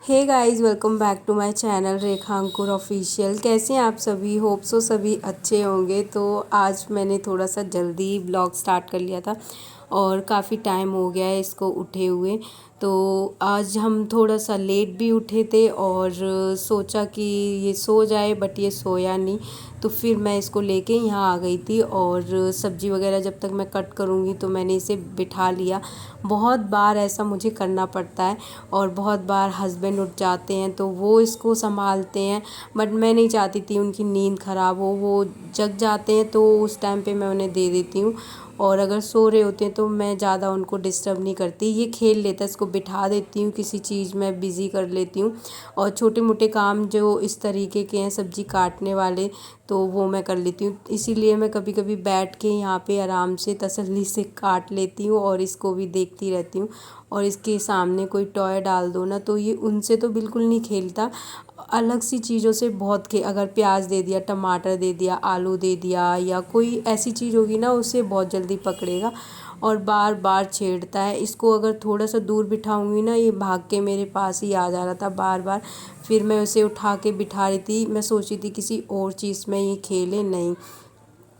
Hey guys, welcome back to my channel Rekha Ankur official. कैसे हैं आप सभी? होप सो सभी अच्छे होंगे। तो आज मैंने थोड़ा सा जल्दी ब्लॉग स्टार्ट कर लिया था और काफ़ी टाइम हो गया है इसको उठे हुए। तो आज हम थोड़ा सा लेट भी उठे थे और सोचा कि ये सो जाए, बट ये सोया नहीं। तो फिर मैं इसको लेके यहाँ आ गई थी और सब्ज़ी वगैरह जब तक मैं कट करूँगी तो मैंने इसे बिठा लिया। बहुत बार ऐसा मुझे करना पड़ता है और बहुत बार हस्बैंड उठ जाते हैं तो वो इसको संभालते हैं, बट मैं नहीं चाहती थी उनकी नींद ख़राब हो। वो जग जाते हैं तो उस टाइम पे मैं उन्हें दे देती हूँ, और अगर सो रहे होते हैं तो मैं ज़्यादा उनको डिस्टर्ब नहीं करती। ये खेल लेता है, इसको बिठा देती हूँ, किसी चीज़ में बिज़ी कर लेती हूँ। और छोटे मोटे काम जो इस तरीके के हैं सब्ज़ी काटने वाले, तो वो मैं कर लेती हूँ। इसीलिए मैं कभी कभी बैठ के यहाँ पे आराम से तसल्ली से काट लेती हूँ और इसको भी देखती रहती हूँ। और इसके सामने कोई टॉय डाल दो ना तो ये उनसे तो बिल्कुल नहीं खेलता, अलग सी चीज़ों से बहुत अगर प्याज दे दिया, टमाटर दे दिया, आलू दे दिया या कोई ऐसी चीज़ होगी ना, उसे बहुत जल्दी पकड़ेगा और बार बार छेड़ता है। इसको अगर थोड़ा सा दूर बिठाऊंगी ना, ये भाग के मेरे पास ही आ जा रहा था बार बार। फिर मैं उसे उठा के बिठा रही थी, मैं सोची थी किसी और चीज़ में ये खेले, नहीं।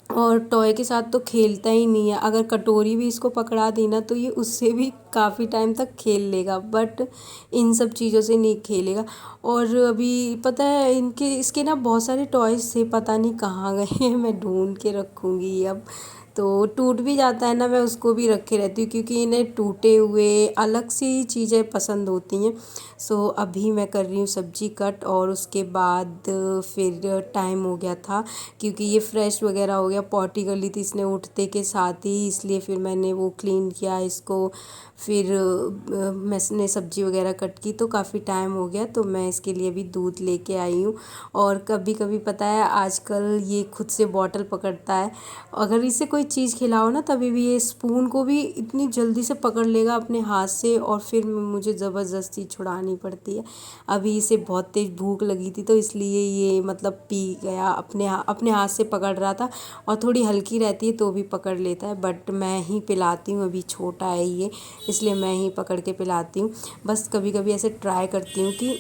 और टॉय के साथ तो खेलता ही नहीं है। अगर कटोरी भी इसको पकड़ा दी ना तो ये उससे भी काफ़ी टाइम तक खेल लेगा, बट इन सब चीज़ों से नहीं खेलेगा। और अभी पता है इनके इसके ना बहुत सारे टॉयज़ थे, पता नहीं कहाँ गए हैं। मैं ढूंढ के रखूँगी अब। तो टूट भी जाता है ना, मैं उसको भी रखे रहती हूँ क्योंकि इन्हें टूटे हुए अलग सी चीज़ें पसंद होती हैं। सो अभी मैं कर रही हूँ सब्जी कट और उसके बाद फिर टाइम हो गया था क्योंकि ये फ्रेश वगैरह हो गया। पॉटी कर ली थी इसने उठते के साथ ही, इसलिए फिर मैंने वो क्लीन किया इसको। फिर मैंने सब्जी वगैरह कट की तो काफ़ी टाइम हो गया, तो मैं इसके लिए भी दूध लेके आई हूँ। और कभी कभी पता है आजकल ये खुद से बॉटल पकड़ता है। अगर इसे कोई चीज़ खिलाओ ना तभी भी ये स्पून को भी इतनी जल्दी से पकड़ लेगा अपने हाथ से, और फिर मुझे ज़बरदस्ती छुड़ानी पड़ती है। अभी इसे बहुत तेज़ भूख लगी थी तो इसलिए ये मतलब पी गया, अपने हाथ से पकड़ रहा था। और थोड़ी हल्की रहती है तो भी पकड़ लेता है, बट मैं ही पिलाती हूँ, अभी छोटा है ये, इसलिए मैं ही पकड़ के पिलाती हूँ। बस कभी कभी ऐसे ट्राई करती हूँ कि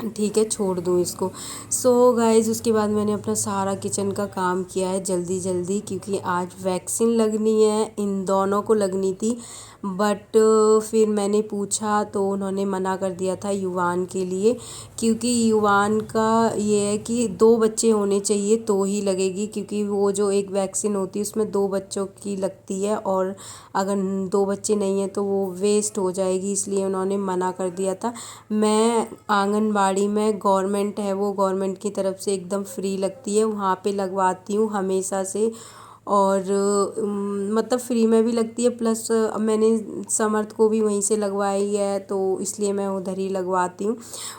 ठीक है छोड़ दूँ इसको। सो गाइज़, उसके बाद मैंने अपना सारा किचन का काम किया है जल्दी जल्दी, क्योंकि आज वैक्सीन लगनी है, इन दोनों को लगनी थी। बट फिर मैंने पूछा तो उन्होंने मना कर दिया था युवान के लिए, क्योंकि युवान का ये है कि 2 बच्चे होने चाहिए तो ही लगेगी, क्योंकि वो जो एक वैक्सीन होती है उसमें 2 बच्चों की लगती है, और अगर 2 बच्चे नहीं हैं तो वो वेस्ट हो जाएगी, इसलिए उन्होंने मना कर दिया था। मैं आंगनबाड़ी में, गवर्नमेंट है वो, गवर्नमेंट की तरफ से एकदम फ्री लगती है, वहाँ पे लगवाती हूँ हमेशा से। और मतलब फ्री में भी लगती है, प्लस मैंने समर्थ को भी वहीं से लगवाई है तो इसलिए मैं उधर ही लगवाती हूँ।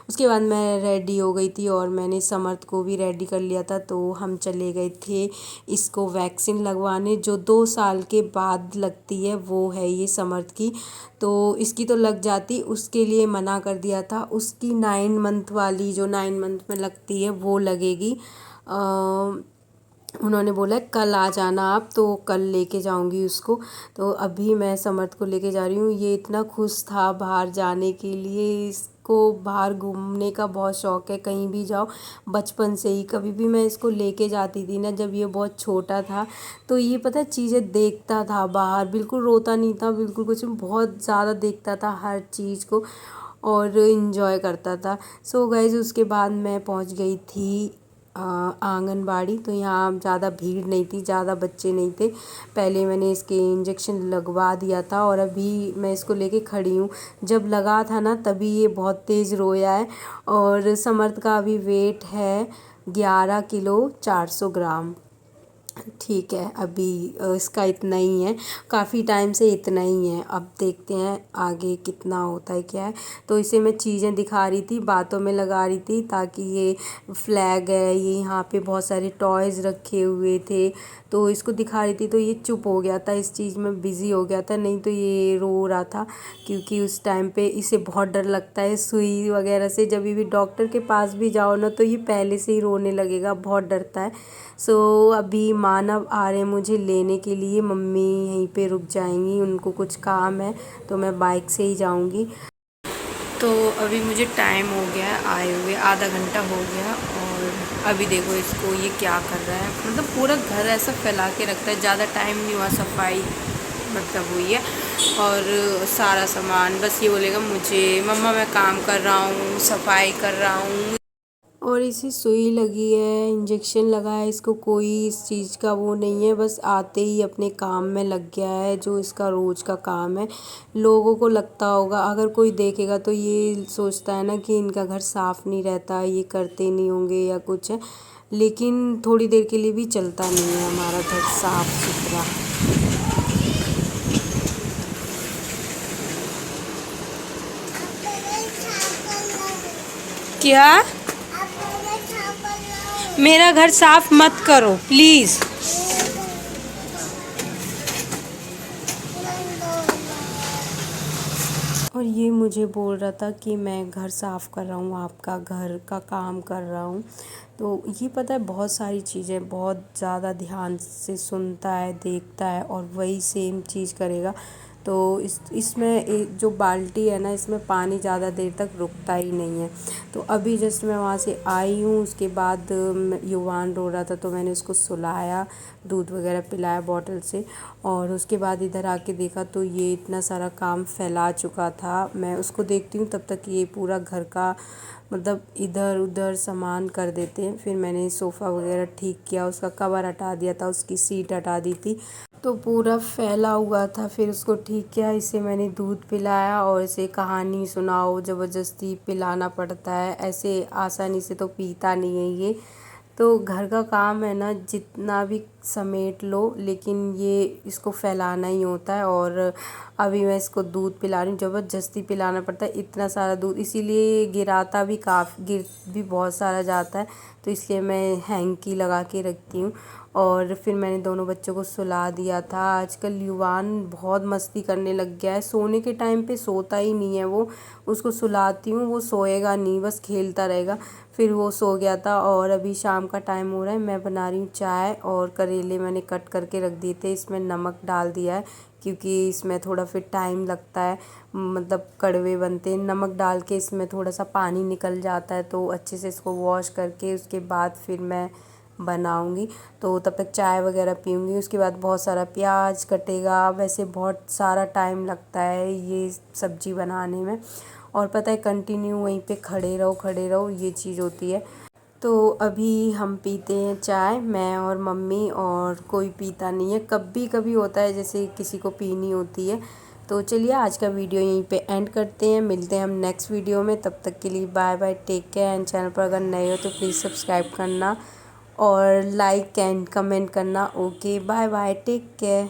उसके बाद मैं रेडी हो गई थी और मैंने समर्थ को भी रेडी कर लिया था, तो हम चले गए थे इसको वैक्सीन लगवाने। जो 2 साल के बाद लगती है वो है ये समर्थ की, तो इसकी तो लग जाती, उसके लिए मना कर दिया था। उसकी 9 मंथ वाली, जो 9 मंथ में लगती है वो लगेगी। उन्होंने बोला कल आ जाना आप, तो कल लेके जाऊंगी उसको। तो अभी मैं समर्थ को लेके जा रही हूँ। ये इतना खुश था बाहर जाने के लिए, इसको बाहर घूमने का बहुत शौक़ है, कहीं भी जाओ। बचपन से ही कभी भी मैं इसको लेके जाती थी ना, जब ये बहुत छोटा था तो ये पता है चीज़ें देखता था बाहर, बिल्कुल रोता नहीं था, बिल्कुल कुछ, बहुत ज़्यादा देखता था हर चीज़ को और इन्जॉय करता था। सो गाइज, उसके बाद मैं पहुंच गई थी आंगनबाड़ी। तो यहाँ ज़्यादा भीड़ नहीं थी, ज़्यादा बच्चे नहीं थे। पहले मैंने इसके इंजेक्शन लगवा दिया था और अभी मैं इसको लेके खड़ी हूँ। जब लगा था ना तभी ये बहुत तेज़ रोया है। और समर्थ का अभी वेट है 11 किलो 400 ग्राम। ठीक है, अभी इसका इतना ही है, काफ़ी टाइम से इतना ही है। अब देखते हैं आगे कितना होता है क्या है। तो इसे मैं चीज़ें दिखा रही थी, बातों में लगा रही थी, ताकि ये फ्लैग है, ये यहाँ पे बहुत सारे टॉयज़ रखे हुए थे तो इसको दिखा रही थी, तो ये चुप हो गया था, इस चीज़ में बिज़ी हो गया था, नहीं तो ये रो रहा था। क्योंकि उस टाइम पे इसे बहुत डर लगता है सुई वगैरह से, जब भी डॉक्टर के पास भी जाओ ना तो ये पहले से ही रोने लगेगा, बहुत डरता है। सो अभी मानव आ रहे हैं मुझे लेने के लिए, मम्मी यहीं पे रुक जाएंगी, उनको कुछ काम है तो मैं बाइक से ही जाऊंगी। तो अभी मुझे टाइम हो गया है आए हुए, आधा घंटा हो गया। और अभी देखो इसको ये क्या कर रहा है, मतलब पूरा घर ऐसा फैला के रखता है। ज़्यादा टाइम नहीं हुआ, सफाई मतलब हुई है। और सारा सामान बस ये बोलेगा मुझे, मम्मा मैं काम कर रहा हूँ, सफाई कर रहा हूँ। और इसे सुई लगी है, इंजेक्शन लगा है, इसको कोई इस चीज़ का वो नहीं है, बस आते ही अपने काम में लग गया है, जो इसका रोज़ का काम है। लोगों को लगता होगा, अगर कोई देखेगा तो ये सोचता है ना कि इनका घर साफ़ नहीं रहता, ये करते नहीं होंगे या कुछ है। लेकिन थोड़ी देर के लिए भी चलता नहीं है हमारा घर साफ़ सुथरा। क्या? मेरा घर साफ मत करो प्लीज़। और ये मुझे बोल रहा था कि मैं घर साफ़ कर रहा हूँ, आपका घर का काम कर रहा हूँ। तो ये पता है बहुत सारी चीज़ें बहुत ज़्यादा ध्यान से सुनता है, देखता है और वही सेम चीज़ करेगा। तो इसमें एक जो बाल्टी है ना, इसमें पानी ज़्यादा देर तक रुकता ही नहीं है। तो अभी जस्ट मैं वहाँ से आई हूँ, उसके बाद युवान रो रहा था तो मैंने उसको सुलाया, दूध वगैरह पिलाया बॉटल से। और उसके बाद इधर आके देखा तो ये इतना सारा काम फैला चुका था। मैं उसको देखती हूँ तब तक ये पूरा घर का मतलब इधर उधर सामान कर देते हैं। फिर मैंने सोफ़ा वगैरह ठीक किया, उसका कवर हटा दिया था, उसकी सीट हटा दी थी, तो पूरा फैला हुआ था। फिर उसको ठीक किया, इसे मैंने दूध पिलाया और इसे कहानी सुनाओ, ज़बरदस्ती पिलाना पड़ता है, ऐसे आसानी से तो पीता नहीं है ये। तो घर का काम है ना, जितना भी समेट लो लेकिन ये इसको फैलाना ही होता है। और अभी मैं इसको दूध पिला रही हूँ, ज़बरदस्ती पिलाना पड़ता है, इतना सारा दूध, इसीलिए गिराता भी गिर भी बहुत सारा जाता है। तो इसलिए मैं हैंकी लगा के रखती हूँ। और फिर मैंने दोनों बच्चों को सुला दिया था। आजकल युवान बहुत मस्ती करने लग गया है, सोने के टाइम पे सोता ही नहीं है वो। उसको सुलाती हूँ, वो सोएगा नहीं, बस खेलता रहेगा। फिर वो सो गया था। और अभी शाम का टाइम हो रहा है, मैं बना रही हूँ चाय। और करेले मैंने कट करके रख दिए थे, इसमें नमक डाल दिया है क्योंकि इसमें थोड़ा फिर टाइम लगता है, मतलब कड़वे बनते हैं। नमक डाल के इसमें थोड़ा सा पानी निकल जाता है, तो अच्छे से इसको वॉश करके उसके बाद फिर मैं बनाऊंगी। तो तब तक चाय वगैरह पीऊँगी, उसके बाद बहुत सारा प्याज कटेगा, वैसे बहुत सारा टाइम लगता है ये सब्ज़ी बनाने में। और पता है कंटिन्यू वहीं पे खड़े रहो ये चीज़ होती है। तो अभी हम पीते हैं चाय, मैं और मम्मी, और कोई पीता नहीं है। कभी कभी होता है जैसे किसी को पीनी होती है। तो चलिए आज का वीडियो यहीं पे एंड करते हैं, मिलते हैं हम नेक्स्ट वीडियो में। तब तक के लिए bye bye, take care. And channel पर अगर नए हो तो प्लीज़ सब्सक्राइब करना और लाइक एंड कमेंट करना। Okay bye bye, take care.